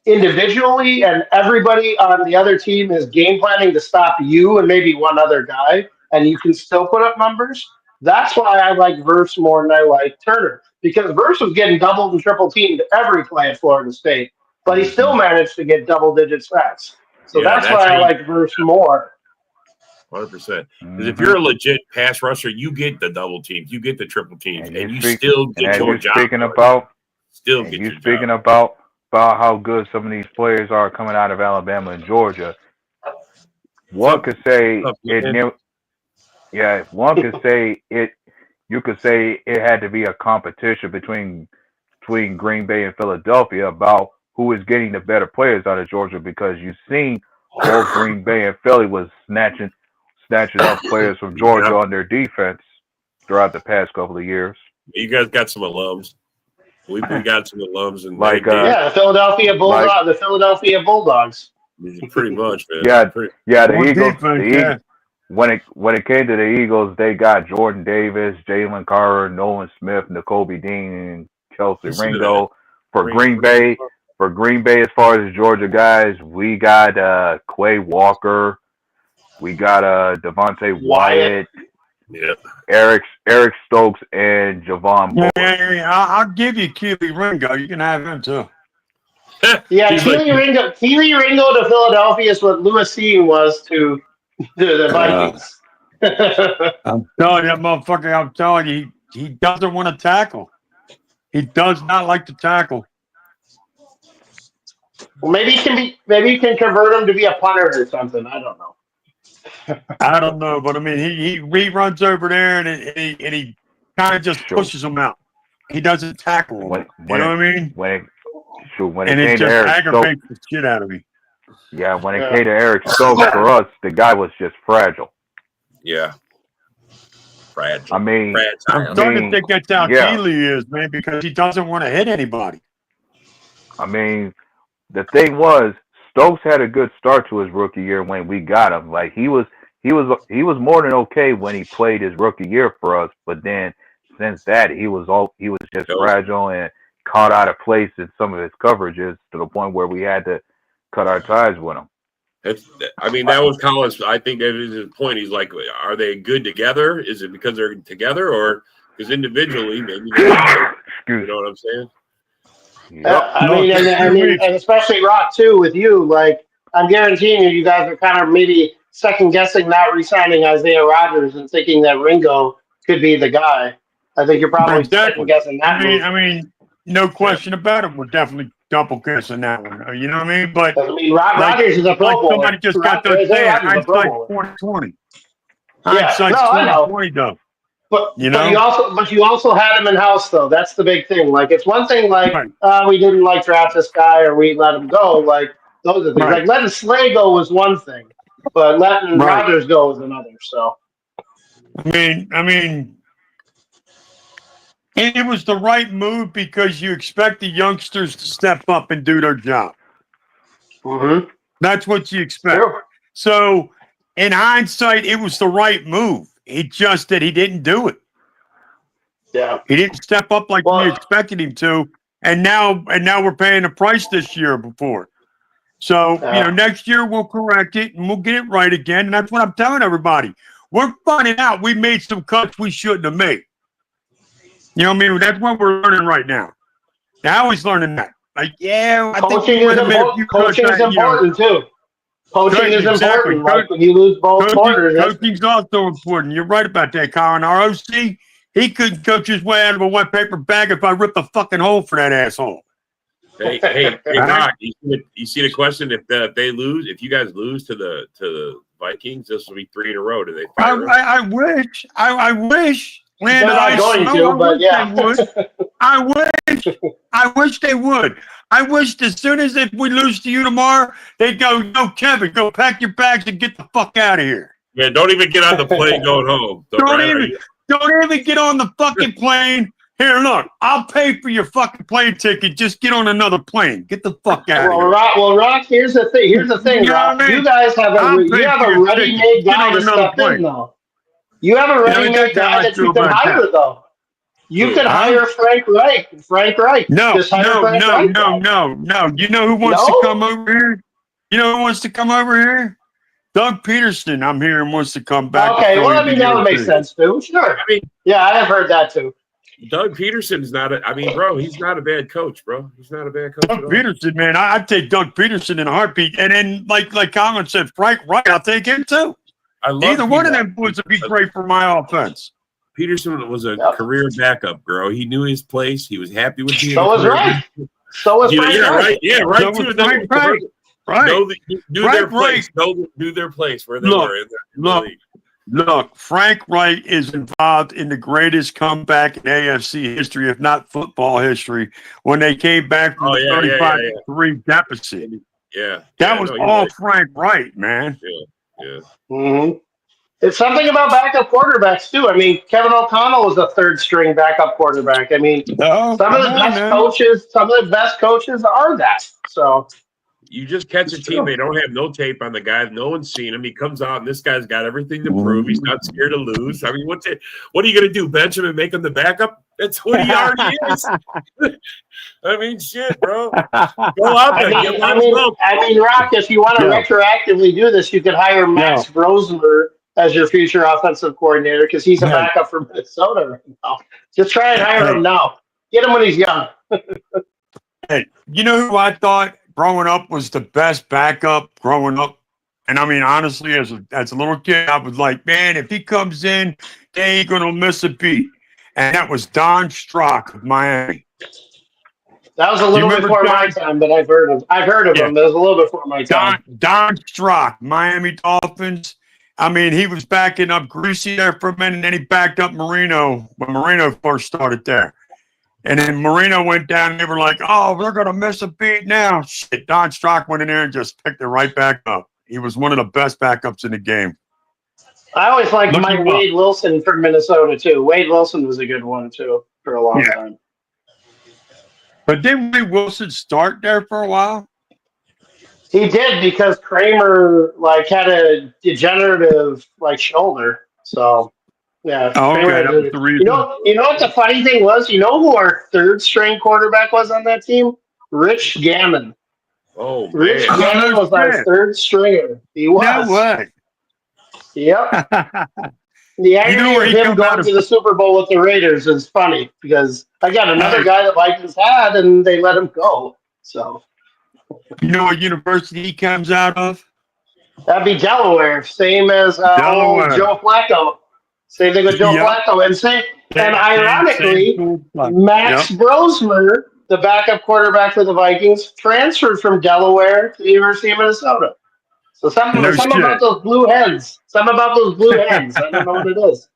individually, and everybody on the other team is game planning to stop you and maybe one other guy, and you can still put up numbers. That's why I like Verse more than I like Turner, because Verse was getting doubled and triple teamed every play at Florida State, but he still managed to get double-digit sacks. So that's why I like Verse more. 100%. Because if you're a legit pass rusher, you get the double teams, you get the triple teams, and you still get your job. Speaking about how good some of these players are coming out of Alabama and Georgia, one could say it. You could say it had to be a competition between Green Bay and Philadelphia about who is getting the better players out of Georgia, because you've seen both Green Bay and Philly was snatching up players from Georgia on their defense throughout the past couple of years. You guys got some alums. We got some alums, and the Philadelphia Bulldogs. The Philadelphia Bulldogs. Pretty much, man. The Eagles. Defense, when it came to the Eagles, they got Jordan Davis, Jalen Carter, Nolan Smith, N'Kobe Dean, and Kelsey Ringo. For Green Bay, as far as Georgia guys, we got Quay Walker, we got Devontae Wyatt. Yeah. Eric Stokes and Javon Bullard. Yeah, I'll give you Keely Ringo. You can have him too. Yeah, Keely Ringo to Philadelphia is what Louis Sean was to the Vikings. I'm telling you, motherfucker. I'm telling you, he doesn't want to tackle. He does not like to tackle. Well, maybe you can convert him to be a punter or something. I don't know. I don't know, but I mean, he runs over there and he kind of just pushes them out. He doesn't tackle them. You know what I mean? When it and came it to just Eric aggravates Stokes, the shit out of me. Yeah, when it came to Eric Stokes, for us, the guy was just fragile. Yeah. Fragile. I mean, I'm starting to think that's how Keely is, man, because he doesn't want to hit anybody. I mean, the thing was, Stokes had a good start to his rookie year when we got him. Like, he was more than okay when he played his rookie year for us, but then since that he was just fragile and caught out of place in some of his coverages to the point where we had to cut our ties with him. That was Collins. I think that is his point. He's like, are they good together? Is it because they're together, or because individually maybe you know what I'm saying? And especially Rock too with you. Like, I'm guaranteeing you guys are kind of maybe second guessing not re-signing Isaiah Rodgers and thinking that Ringo could be the guy. I think you're probably second guessing that. I mean, no question about it. We're definitely double guessing that one. You know what I mean? But Rodgers is a Pro Bowler. Somebody just got done saying hindsight 2020. Hindsight's 2020, though. But you also had him in house though. That's the big thing. Like, it's one thing we didn't like draft this guy or we let him go. Like, those are things. Like, letting Slay go was one thing, but letting Rodgers go was another. So I mean, and it was the right move because you expect the youngsters to step up and do their job. Mm-hmm. That's what you expect. Sure. So, in hindsight, it was the right move. It's just that he didn't do it. Yeah. He didn't step up like we expected him to, and now we're paying the price this year before. So next year we'll correct it and we'll get it right again. And that's what I'm telling everybody. We're finding out we made some cuts we shouldn't have made. You know what I mean? That's what we're learning right now. Now he's learning that. Like, coaching is important. Coaching is important too. Coaching is important. Like when you lose both quarters. Coaching's also important. You're right about that, Colin. Our OC, he couldn't coach his way out of a wet paper bag if I ripped a fucking hole for that asshole. Hey, Doc, you see the question? If they lose, if you guys lose to the Vikings, this will be 3 in a row. Do they fire I wish. They're not going to, but yeah. I wish they would. I wish as soon as if we lose to you tomorrow, they'd go, no, Kevin, go pack your bags and get the fuck out of here. Yeah, don't even get on the plane going home. Don't even get on the fucking plane. Here, look, I'll pay for your fucking plane ticket. Just get on another plane. Get the fuck out of here. Rock, here's the thing. Rock. You guys have a ready-made guy to step in, though. You have a ready-made guy that you can hire, though. You could hire Frank Reich. No. You know who wants to come over here? Doug Peterson, I'm hearing, wants to come back. Okay, well, I mean, that would make sense, too. Sure. I have heard that, too. Doug Peterson's bro, he's not a bad coach, bro. He's not a bad coach Doug Peterson, man, I'd take Doug Peterson in a heartbeat. And then, like Colin said, Frank Reich, I'll take him, too. Either one of them would be great for my offense. Peterson was a career backup, bro. He knew his place. He was happy with being. So was Reich. So was Frank Reich. Yeah, right. Too. Right. Knew their place. Knew their place where they were in the league. Look, Frank Reich is involved in the greatest comeback in AFC history, if not football history, when they came back from the 35-3 deficit. Yeah. That was all Frank Reich, man. Yeah. Mm-hmm. It's something about backup quarterbacks, too. I mean, Kevin O'Connell was a third-string backup quarterback. I mean, some of the best coaches are that. So you just catch a team. They don't have no tape on the guy. No one's seen him. He comes out, and this guy's got everything to prove. He's not scared to lose. I mean, what are you going to do, bench him and make him the backup? That's what he already is. I mean, shit, bro. Go out there. I mean, Rock, if you want to retroactively do this, you could hire Max Brosmer as your future offensive coordinator because he's a backup for Minnesota right now. Just try and hire him now. Get him when he's young. Hey, you know who I thought growing up was the best backup growing up? And I mean, honestly, as a little kid, I was like, man, if he comes in, they ain't going to miss a beat. And that was Don Strock of Miami. That was a little before my time, but I've heard of him. That was a little before my time. Don Strock, Miami Dolphins. I mean, he was backing up Greasy there for a minute, and then he backed up Marino when Marino first started there. And then Marino went down, and they were like, oh, they're going to miss a beat now. Shit, Don Strock went in there and just picked it right back up. He was one of the best backups in the game. I always liked Wade Wilson from Minnesota, too. Wade Wilson was a good one, too, for a long time. But didn't Wade Wilson start there for a while? He did because Kramer had a degenerative shoulder. So yeah. Oh, okay, that was the reason. You know what the funny thing was? You know who our third string quarterback was on that team? Rich Gammon. Oh, man. Rich Gammon was our third stringer. He was. No way. Yep. The irony of him going to the Super Bowl with the Raiders is funny because again, another guy that liked his hat and they let him go. So. You know what university he comes out of? That'd be Delaware, same as old Joe Flacco. Same thing with Joe Flacco, and ironically, Max Brosmer, the backup quarterback for the Vikings, transferred from Delaware to the University of Minnesota. So something about those blue hens. Something about those blue hens. I don't know what it is.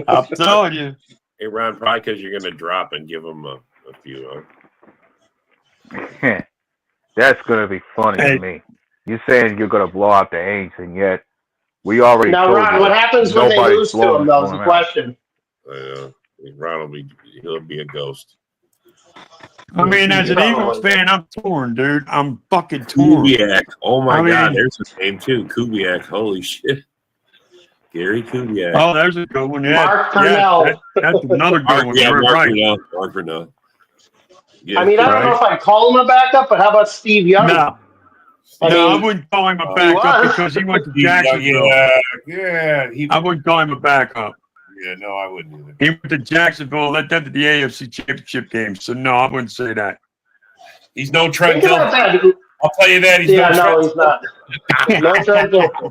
I'm telling you. Hey, Ron, probably because you're going to drop and give him a few. That's going to be funny to me. You're saying you're going to blow out the Aints, and yet we already now, Ron, what happens when they lose to him, though, is the question. Ron he'll be a ghost. I mean, as an Eagles fan, I'm torn, dude. I'm fucking torn. Kubiak. Oh, my God. There's his name, too. Kubiak. Holy shit. Gary Kubiak. Oh, there's a good one. Yeah, Mark Purnell. that's another good one. You're Mark right. Purnell. Mark Purnell. Yeah. I mean, I don't know if I'd call him a backup, but how about Steve Young? No, I I mean, wouldn't call him a he backup was. because he went to Jacksonville. Yeah. I wouldn't call him a backup. Yeah, no, I wouldn't either. He went to Jacksonville, led them to the AFC Championship game. So no, I wouldn't say that. He's no Trent Think about Dilfer. that. I'll tell you that. He's Yeah, no no, Trent. he's not. No Trent Dilfer.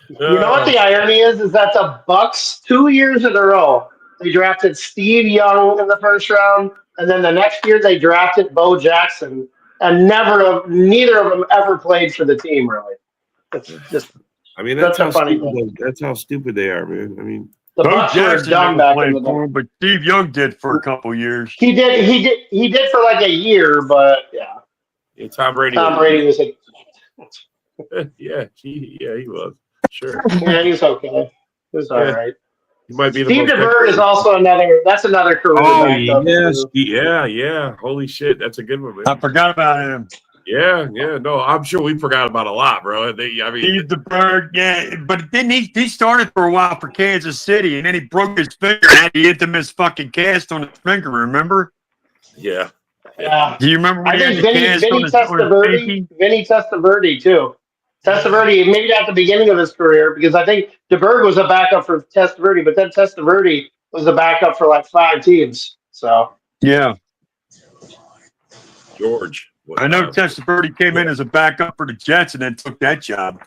You know what the irony is that the Bucks 2 years in a row they drafted Steve Young in the first round, and then the next year they drafted Bo Jackson, and neither of them ever played for the team. Really, it's just I mean, that's how a funny stupid. thing. That's how stupid they are, man. I mean, The Bo Bucks were Jackson dumb never back in played the for day. him, but Steve Young did for a couple years. He did for like a year, but yeah, Tom Brady. Tom Brady was like, yeah, he was. Sure. yeah, he's okay. He was all Yeah. right. He might be the Steve most DeBerg is also that's another career Oh, backup. yes. too. Yeah. Holy shit. That's a good one, I man. forgot about him. Yeah. No, I'm sure we forgot about a lot, bro. I mean, Steve DeBerg, yeah, but then he started for a while for Kansas City, and then he broke his finger and had the infamous fucking cast on his finger. Remember? yeah. Yeah. Do you remember when I he had think the Vinny cast on his pinky? Vinny Testaverde too. Testaverde, maybe at the beginning of his career, because I think DeBerg was a backup for Testaverde, but then Testaverde was a backup for like 5 teams. So Yeah, George. I know Testaverde came in as a backup for the Jets and then took that job.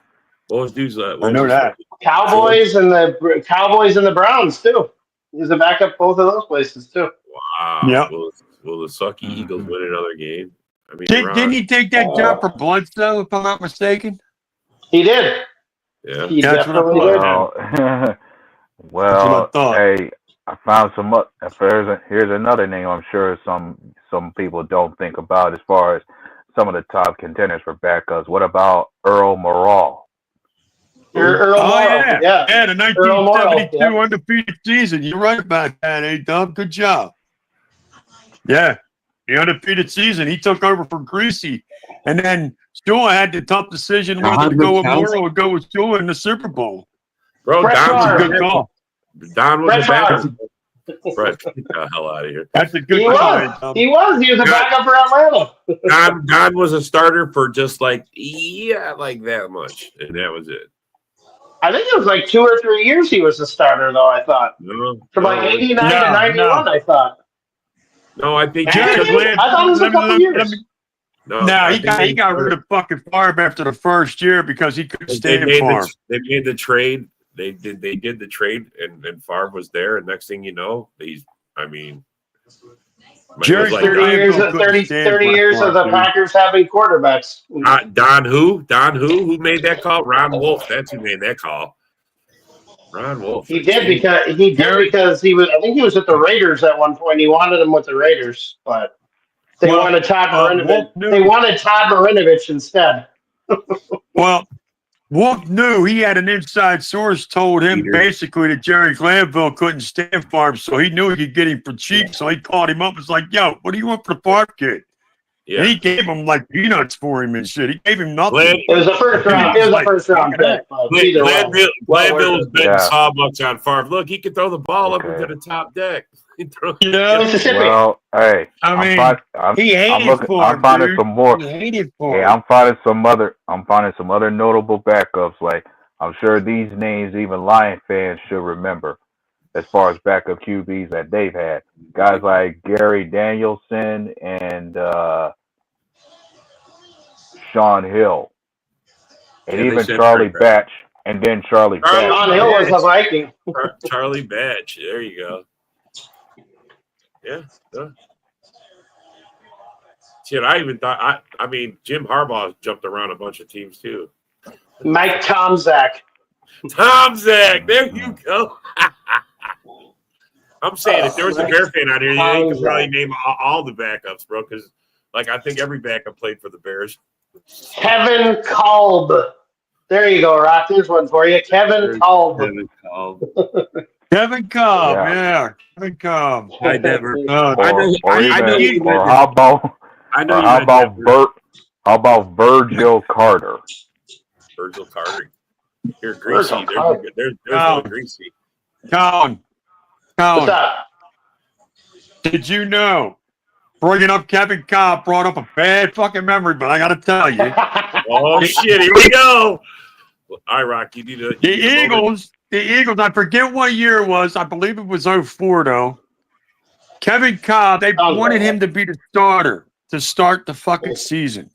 What was dude's? I know that. Cowboys and the Browns too. He's a backup both of those places too. Wow. Yep. Will the sucky Eagles win another game? I mean, Didn't he take that job for Bledsoe, if I'm not mistaken? He did. Yeah. He That's what I definitely thought. did. Well, thought. hey, I found some. Here's another name I'm sure some people don't think about as far as some of the top contenders for backups. What about Earl Morrall? Earl Morrall. Yeah, the Earl Morrall, 1972 undefeated season. You're right about that, A-Dub. Good job. Yeah, the undefeated season. He took over for Greasy. And then Shula had the tough decision whether to go with Morrall or go with Shula in the Super Bowl. Bro, Brett Don was Favre. a Good call. Don was Brett a backup. Favre. Brett, get the hell out of here. That's a good He call. was. A-Dub. He was a backup for Atlanta. Don was a starter for just like that much, and that was it. I think it was like 2 or 3 years he was a starter, though, I thought. No, From like 89 to 91, I thought. No, I think I thought it was a couple years. No, he got rid of fucking Favre after the first year because he couldn't stand Favre. They made the trade. They did the trade, and Favre was there. And next thing you know, Jerry, 30 years of the Packers having quarterbacks. Don who made that call? Ron Wolf. That's who made that call. Ron Wolf. He did because he was. I think he was at the Raiders at one point. He wanted him with the Raiders, but they wanted Todd Marinovich. They wanted Todd Marinovich instead. Well, Wolf knew he had an inside source told him basically that Jerry Glanville couldn't stand Favre, so he knew he could get him for cheap. So he called him up and was like, "Yo, what do you want for the Favre kid?" Yeah. And he gave him like peanuts for him and shit. He gave him nothing. It was a first round. It was a first round pick. Glanville was betting sawbucks on Favre. Look, he can throw the ball up into the top deck. Well, hey, he hated Favre. I'm finding some more. He hated Favre. Hey, I'm finding some other notable backups. Like I'm sure these names even Lion fans should remember, as far as backup QBs that they've had. Guys like Gary Danielson and Sean Hill, and even Charlie Batch, and then Charlie Batch. Sean Hill was a Viking. Charlie Batch. There you go. Yeah. Shit, I even thought. I mean, Jim Harbaugh jumped around a bunch of teams too. Mike Tomczak. There you go. I'm saying if there was a Bear fan out here, you could probably name all the backups, bro. Because, like, I think every backup played for the Bears. Kevin Kolb. There you go, Rock. There's one for you. Kevin Kolb. Kevin Cobb, yeah. Kevin Cobb. I never. How about Virgil Carter? Virgil Carter. You're greasy. There's no greasy. Colin, What's up? did you know? Bringing up Kevin Cobb brought up a bad fucking memory, but I got to tell you, Oh shit! Here we go. All right, Rock. You need to. the Eagles. I forget what year it was. I believe it was 04, though. Kevin Cobb. They wanted him to be the starter to start the fucking season.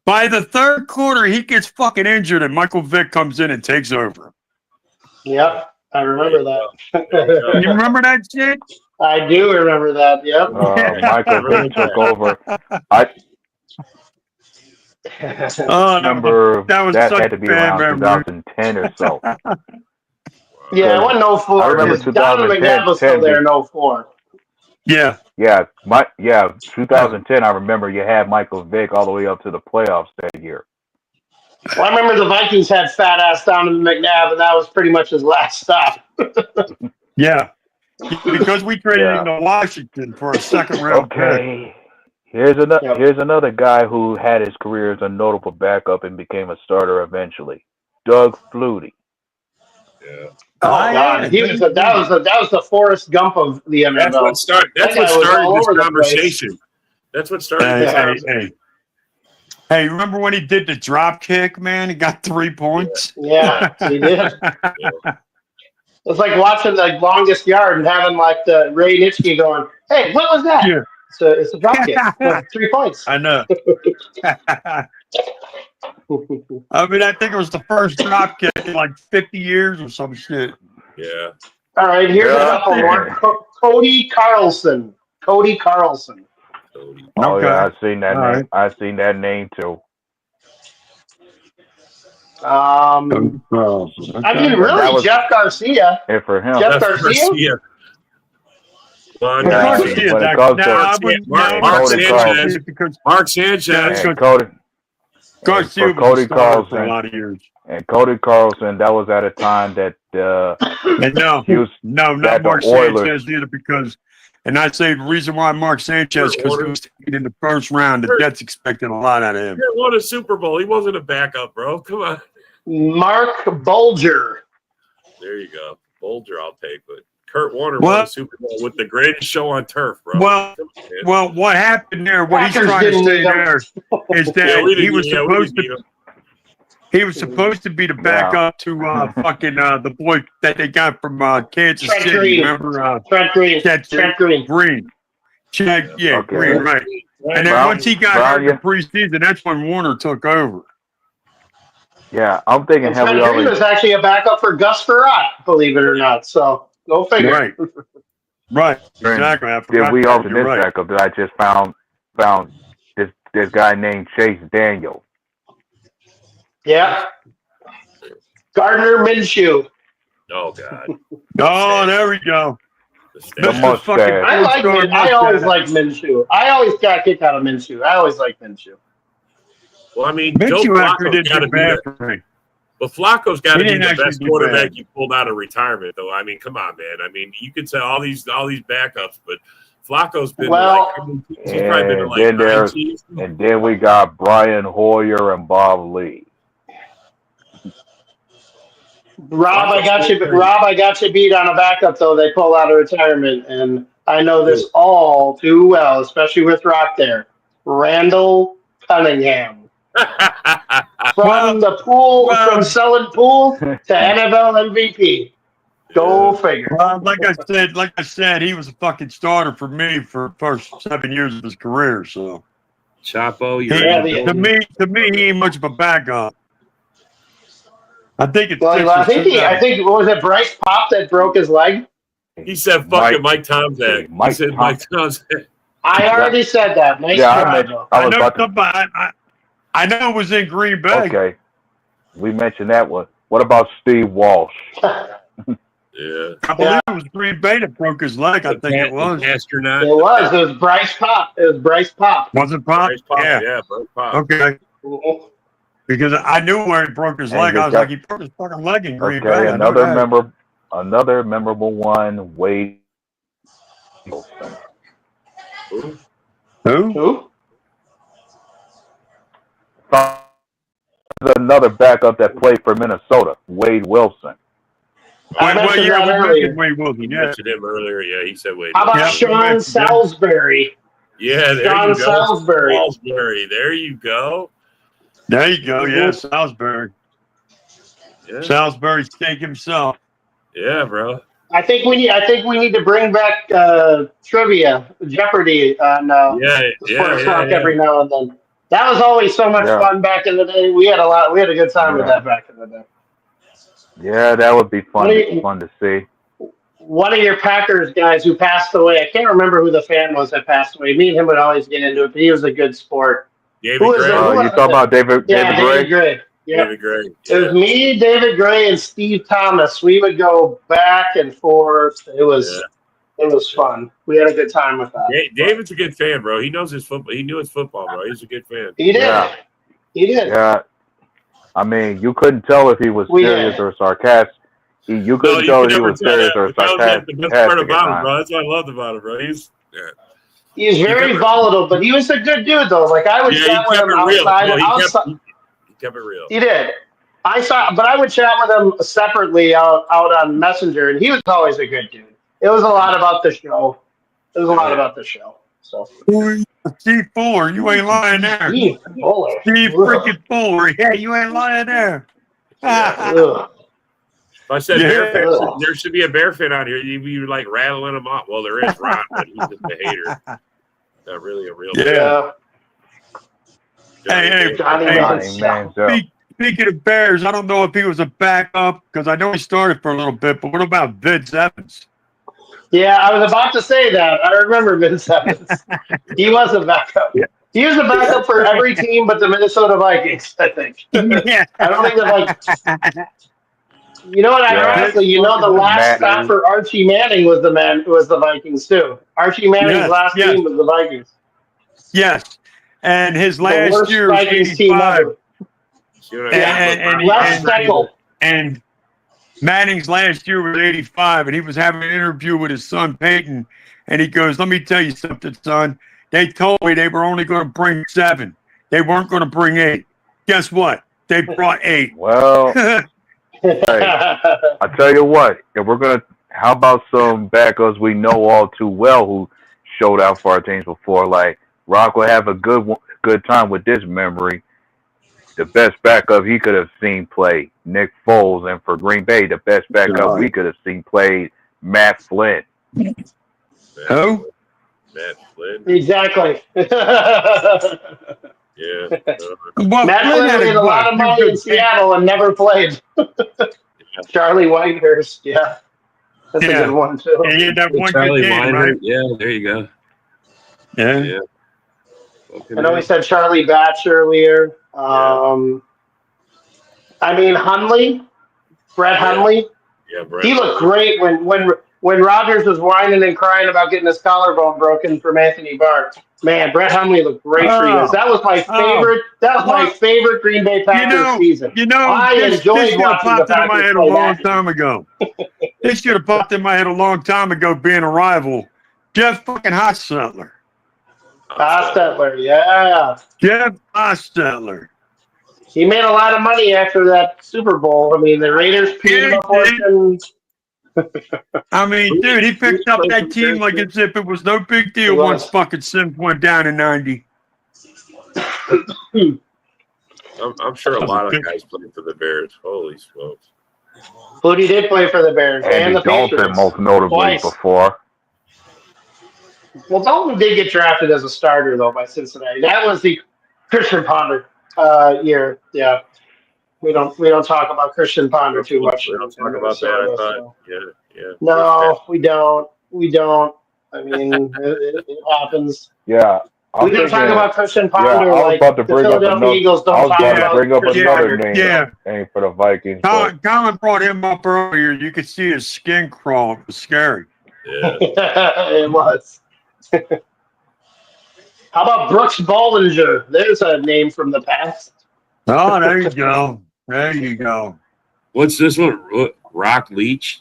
By the third quarter, he gets fucking injured, and Michael Vick comes in and takes over. Yep, I remember that. You remember that shit? I do remember that. Yep. Michael Vick took over. I remember that had to be around 2010 or so. Yeah, it wasn't 04. I remember 2010. McNabb was still there in 04. Yeah. 2010. I remember you had Michael Vick all the way up to the playoffs that year. Well, I remember the Vikings had fat ass Donovan McNabb, and that was pretty much his last stop. Yeah. Because we traded him to Washington for a second round pick. Here's another guy who had his career as a notable backup and became a starter eventually. Doug Flutie. Yeah. Oh God, he was that was the Forrest Gump of the NFL. That's what started this conversation. That's what started this conversation. Hey, remember when he did the drop kick, man? He got 3 points. Yeah, he did. It's like watching the longest yard and having like the Ray Nitschke going, "Hey, what was that?" Yeah. It's a drop kick. 3 points. I know. I mean, I think it was the first drop kick in like 50 years or some shit. Yeah. All right, here's a couple more. Cody Carlson. Oh yeah, I've seen that name. Right. I've seen that name too. I mean, really, Jeff Garcia. And for him, Jeff Garcia. Well, when it comes to Mark Sanchez, and Cody Carlson for a lot of years. And Cody Carlson, that was at a time that not Mark Sanchez either, because, and I say the reason why Mark Sanchez, because he was taken in the first round, the Jets expected a lot out of him. He won a Super Bowl. He wasn't a backup, bro. Come on. Mark Bulger. There you go. Bulger, I'll take, but Kurt Warner won a Super Bowl with the greatest show on turf, bro. Well, what happened there, what he's trying to say there is that he was supposed to be the backup to fucking the boy that they got from Kansas City. Green. Remember Trent Green. Trent Green. Green, right. And then once he got hurt in the preseason, that's when Warner took over. Yeah, I'm thinking Trent Green was actually a backup for Gus Frerotte, believe it or not. So go figure. Right. Exactly. Did we also this backup that I just found this guy named Chase Daniel. Yeah. Gardner Minshew. Oh God. Oh, there we go. I always liked Minshew. I always got a kick out of Minshew. I always liked Minshew. Well, I mean, Joe Flacco's got to be but Flacco's got to be the best quarterback you pulled out of retirement, though. I mean, come on, man. I mean, you could say all these backups, but Flacco's been and then we got Brian Hoyer and Bob Lee. Rob, I got you beat on a backup though. They pulled out of retirement, and I know this all too well, especially with Rock there. Randall Cunningham. From selling pool to NFL MVP. Go figure. Like I said, he was a fucking starter for me for the first 7 years of his career. So, Chapo, to me, he ain't much of a backup. I think it's. I think what was it, Bryce Pop that broke his leg? He said, "Fucking Mike Tomzak." He said, "Mike Tomzak." I already said that. Nice try. I know it was in Green Bay. Okay, we mentioned that one. What about Steve Walsh? Yeah, I believe it was Green Bay that broke his leg. I think it was. Astronaut. It was Bryce Pop. Was it Pop? Bryce Pop. Yeah, Bryce Pop. Okay. Because I knew where he broke his leg. I was like, he broke his fucking leg in Green Bay. Another memorable one. Wade. Who? another backup that played for Minnesota, Wade Wilson. I mentioned that we earlier. mentioned Wade Wilson. You Yeah. mentioned him earlier. Yeah, he said Wade. How about Yeah, Sean mentioned him. Salisbury? Yeah, there Sean you go. Salisbury. Salisbury. There you go. There you go. Yeah, Salisbury. Yeah, Salisbury steak himself. yeah, bro. I think we need to bring back trivia, Jeopardy on Sports Talk every now and then. That was always so much fun back in the day. We had a good time with that back in the day. Yeah, that would be fun to see. One of your Packers guys who passed away, I can't remember who the fan was that passed away. Me and him would always get into it, but he was a good sport. David Who was Gray. it? Who was You talking about David David Gray? Gray. Yeah. David Gray. It was me, David Gray, and Steve Thomas. We would go back and forth. It was fun. We had a good time with that. David's a good fan, bro. He knows his football. He knew his football, bro. He's a good fan. He did. Yeah. He did. Yeah. I mean, you couldn't tell if he was serious or sarcastic. You couldn't tell if he was serious or sarcastic. That's the best part about him, bro. That's what I loved about him, bro. He's very volatile, but he was a good dude, though. Like, I would chat with him outside. He kept it real. He did. But I would chat with him separately out on Messenger, and he was always a good dude. It was a lot about the show. So. Steve Fuller, you ain't lying there. Steve Fuller. Steve freaking Fuller. Yeah, you ain't lying there. I said bear fan. There should be a bear fan out here. You'd be like rattling them off. Well, there is Ron, but he's just a hater. Not really a real Yeah. Hey, speaking of Bears, I don't know if he was a backup because I know he started for a little bit, but what about Vince Evans? Yeah, I was about to say that. I remember Vince Evans. He was a backup. Yeah. He was a backup for every team but the Minnesota Vikings, I think. Yeah. I don't think the Vikings. You know what? Ironically, the last stop for Archie Manning was the Vikings too. Archie Manning's last team was the Vikings. Yes, and his last year was Vikings team ever. And Manning's last year was 85, and he was having an interview with his son Peyton, and he goes, "Let me tell you something, son. They told me they were only going to bring 7. They weren't going to bring 8. Guess what? They brought 8." Well, hey, I tell you what. If we're gonna, how about some backups we know all too well who showed out for our teams before? Like Rock will have a good time with this memory. The best backup he could have seen play Nick Foles, and for Green Bay, the best backup we could have seen played Matt Flynn. Who? Matt Flynn. Exactly. Yeah. Matt Flynn made a lot of money in Seattle and never played. Charlie Whitehurst, yeah. That's a good one, too. Yeah, he had that one Charlie good game, right? Yeah, there you go. Yeah. I know we said Charlie Batch earlier. I mean, Brett Hundley. Yeah, Brett. He looked great when Rodgers was whining and crying about getting his collarbone broken from Anthony Barr. Man, Brett Hundley looked great for you. That was my favorite. That was my favorite Green Bay Packers season. I enjoyed watching the Packers play a long time ago. This should have popped in my head a long time ago. Being a rival, Jeff fucking Hostetler. Hostetler, yeah. Jeff Hostetler. He made a lot of money after that Super Bowl. I mean, the Raiders paid him a fortune. I mean, dude, he picked up that team like as if it was no big deal once fucking Sims went down in 90. I'm sure a lot of guys played for the Bears. Holy smokes. Flutie did play for the Bears and the Dalton, Patriots. most notably before. Well, Dalton did get drafted as a starter, though, by Cincinnati. That was the Christian Ponder year. Yeah. We don't talk about Christian Ponder too much. We don't talk about that. I thought, yeah. No, we don't. I mean, it happens. Yeah. We don't talk about Christian Ponder. Yeah, I was about to bring up another. Eagles don't talk about another name. Name for the Vikings. Colin brought him up earlier. You could see his skin crawl. It was scary. Yeah. It was. How about Brooks Bollinger? There's a name from the past. Oh, there you go. There you go. What's this one? Rock Leach?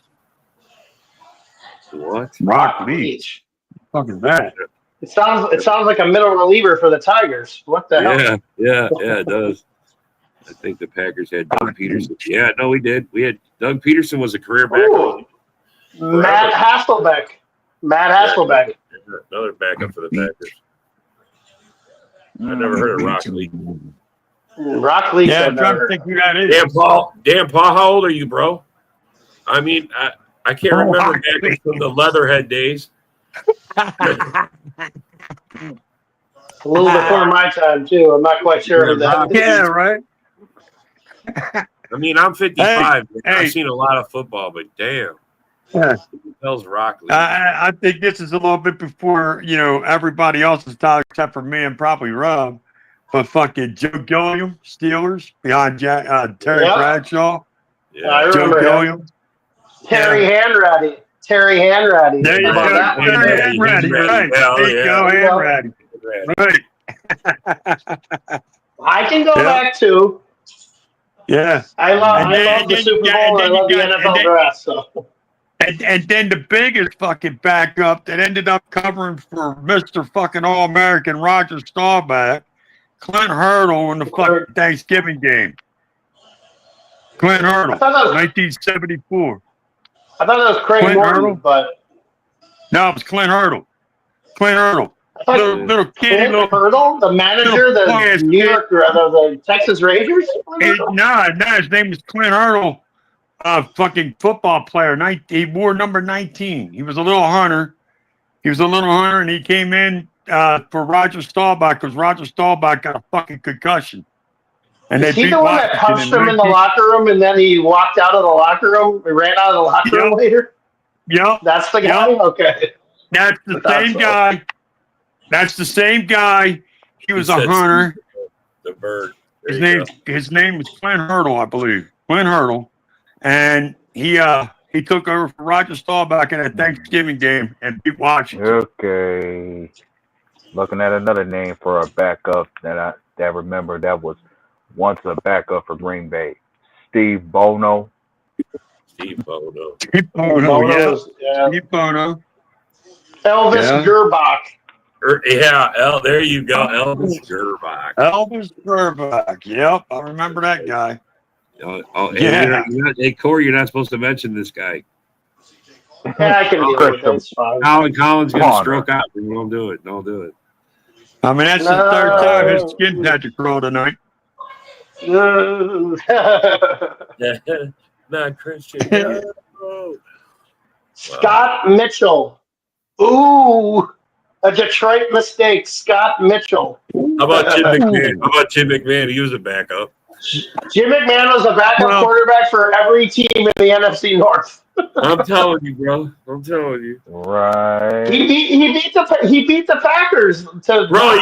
What? Rock Leach. What the fuck is that? It sounds like a middle reliever for the Tigers. What the hell? Yeah, it does. I think the Packers had Doug Peterson. Yeah, no, we did. We had Doug Peterson was a career backer. Ooh, Matt Hasselbeck. Matt Hasselbeck. Another backup for the Packers. I never heard of Rockley. Rockley. Yeah, I'm trying to think who that is. Dan Paul, how old are you, bro? I mean, I can't remember back from the Leatherhead days. A little before my time too. I'm not quite sure of that. Yeah, right. I mean, I'm 55. Hey. I've seen a lot of football, but damn. Yeah. Who the hell's Rockley? I think this is a little bit before, everybody else's time except for me and probably Rob. But fucking Joe Gilliam, Steelers, behind Terry Bradshaw. Yeah, I Joe remember Gilliam. Terry Hanratty. Terry Hanratty. There you go. That one? Terry Hanratty, right. There you go, Hanratty. Right. I can go back to. Yeah. I love the Super Bowl and I love the NFL draft. So. And then the biggest fucking backup that ended up covering for Mr. fucking All-American Roger Staubach, Clint Hurdle in the fucking Thanksgiving game. Clint Hurdle, 1974. I thought that was Craig Clint Morton, Hurdle? but No, it was Clint Hurdle. Clint Hurdle. Little kitty, Clint Hurdle, the manager, the New York, the Texas Rangers. No, his name was Clint Hurdle. Fucking football player. He wore number 19. He was a little hunter. And he came in for Roger Staubach because Roger Staubach got a fucking concussion. And Is he the one that punched him in the locker room and then he walked out of the locker room? He ran out of the locker room later? Yep. That's the guy? Yep. Okay. That's the same guy. That's the same guy. He was a hunter. The bird. His name was Clint Hurdle, I believe. Clint Hurdle. And he took over for Roger Staubach in a Thanksgiving game and beat Washington. Okay. Looking at another name for a backup that I remember that was once a backup for Green Bay. Steve Bono. Steve Bono. Steve Bono, yeah. Steve Bono. Elvis Gerbach. There you go. Elvis Gerbach. Elvis Gerbach. Yep, I remember that guy. Yeah. Hey, Corey, you're not supposed to mention this guy. Yeah, I can deal with that. It's fine. Colin Collins going to stroke out. Don't do it. Don't do it. I mean, that's the third time his skin had to crawl tonight. Not Christian. Scott Mitchell. Ooh, a Detroit mistake. Scott Mitchell. How about Jim McMahon? He was a backup. Jim McMahon was a backup quarterback for every team in the NFC North. I'm telling you, bro. I'm telling you. Right. He beat the Packers to. Bro,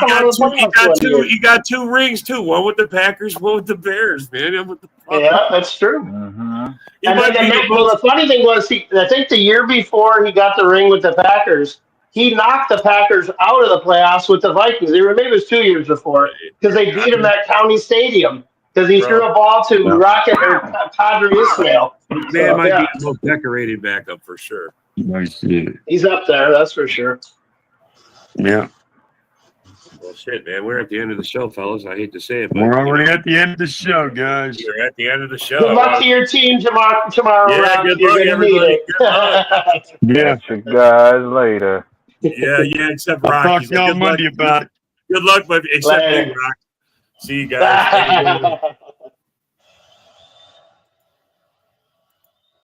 he got two rings too. One with the Packers, one with the Bears, man. Yeah, that's true. Mm-hmm. And then the funny thing was, I think the year before he got the ring with the Packers, he knocked the Packers out of the playoffs with the Vikings. Maybe it was 2 years before because they beat him at County Stadium. Because he threw a ball to Rocket or Padre Ismail. Man might be the most decorated backup for sure. He's up there, that's for sure. Yeah. Well, shit, man. We're at the end of the show, fellas. I hate to say it, but we're already at the end of the show, guys. We're at the end of the show. Good luck to your team tomorrow. Yeah, good luck, everybody. Good luck. Yeah. Catch you guys later. Yeah, except I'll Rock. talk to y'all Monday about it. Good luck, but except Big Rock. See you guys.